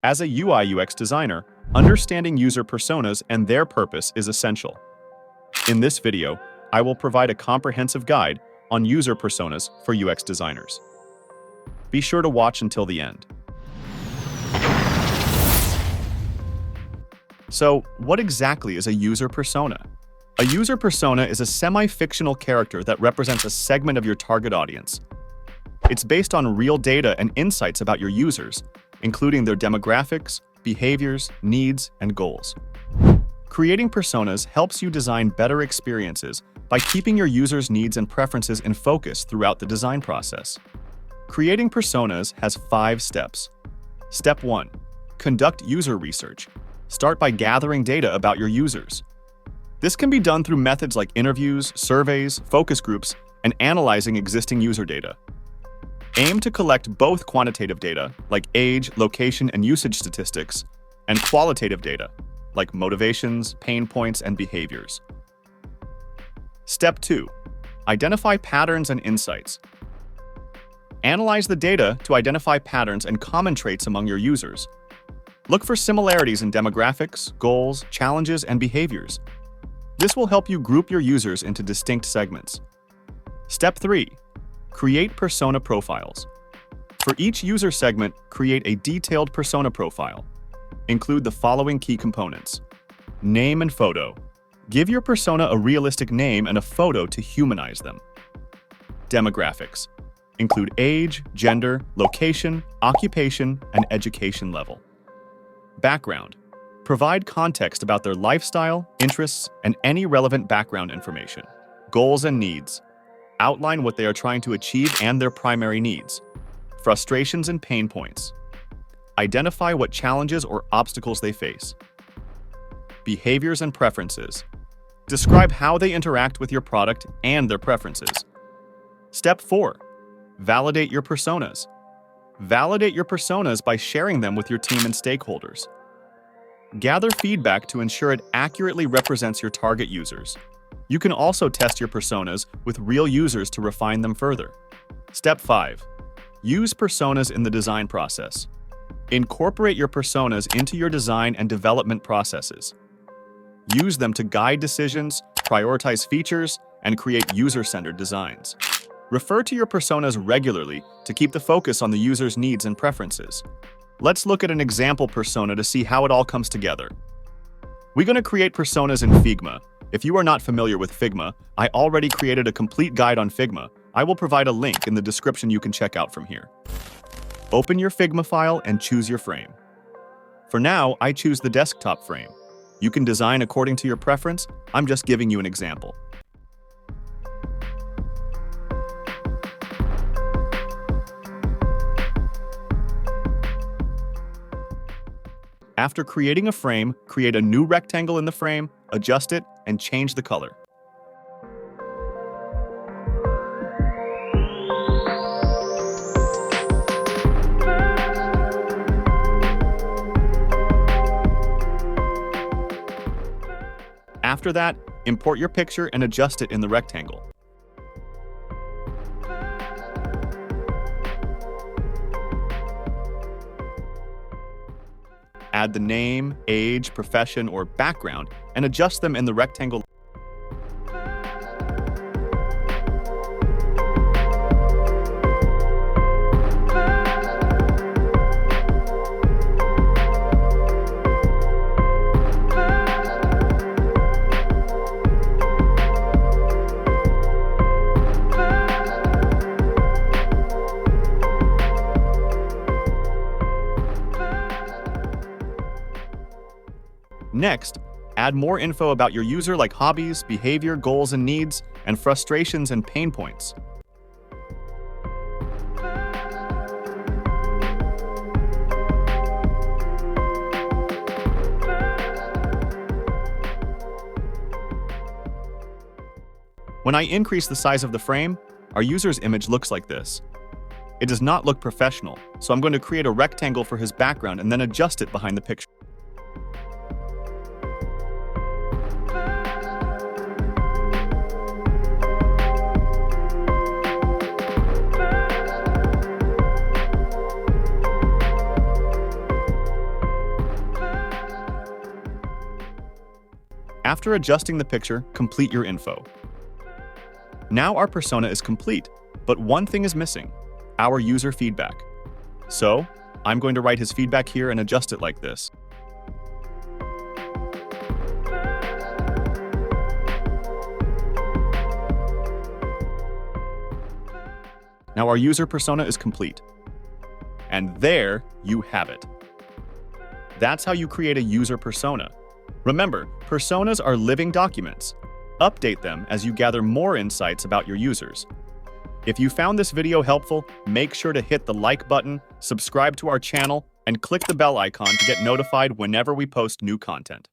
As a UI/UX designer, understanding user personas and their purpose is essential. In this video, I will provide a comprehensive guide on user personas for UX designers. Be sure to watch until the end. So, what exactly is a user persona? A user persona is a semi-fictional character that represents a segment of your target audience. It's based on real data and insights about your users, including their demographics, behaviors, needs, and goals. Creating personas helps you design better experiences by keeping your users' needs and preferences in focus throughout the design process. Creating personas has 5 steps. Step 1. Conduct user research. Start by gathering data about your users. This can be done through methods like interviews, surveys, focus groups, and analyzing existing user data. Aim to collect both quantitative data, like age, location, and usage statistics, and qualitative data, like motivations, pain points, and behaviors. Step 2. Identify patterns and insights. Analyze the data to identify patterns and common traits among your users. Look for similarities in demographics, goals, challenges, and behaviors. This will help you group your users into distinct segments. Step 3. Create persona profiles. For each user segment, create a detailed persona profile. Include the following key components. Name and photo. Give your persona a realistic name and a photo to humanize them. Demographics. Include age, gender, location, occupation, and education level. Background. Provide context about their lifestyle, interests, and any relevant background information. Goals and needs. Outline what they are trying to achieve and their primary needs. Frustrations and pain points. Identify what challenges or obstacles they face. Behaviors and preferences. Describe how they interact with your product and their preferences. Step 4. Validate your personas. Validate your personas by sharing them with your team and stakeholders. Gather feedback to ensure it accurately represents your target users. You can also test your personas with real users to refine them further. Step 5. Use personas in the design process. Incorporate your personas into your design and development processes. Use them to guide decisions, prioritize features, and create user-centered designs. Refer to your personas regularly to keep the focus on the user's needs and preferences. Let's look at an example persona to see how it all comes together. We're going to create personas in Figma. If you are not familiar with Figma, I already created a complete guide on Figma. I will provide a link in the description you can check out from here. Open your Figma file and choose your frame. For now, I choose the desktop frame. You can design according to your preference. I'm just giving you an example. After creating a frame, create a new rectangle in the frame, adjust it, and change the color. After that, import your picture and adjust it in the rectangle. Add the name, age, profession, or background, and adjust them in the rectangle. Next, add more info about your user like hobbies, behavior, goals and needs, and frustrations and pain points. When I increase the size of the frame, our user's image looks like this. It does not look professional, so I'm going to create a rectangle for his background and then adjust it behind the picture. After adjusting the picture, complete your info. Now our persona is complete, but one thing is missing: our user feedback. So, I'm going to write his feedback here and adjust it like this. Now our user persona is complete. And there you have it. That's how you create a user persona. Remember, personas are living documents. Update them as you gather more insights about your users. If you found this video helpful, make sure to hit the like button, subscribe to our channel, and click the bell icon to get notified whenever we post new content.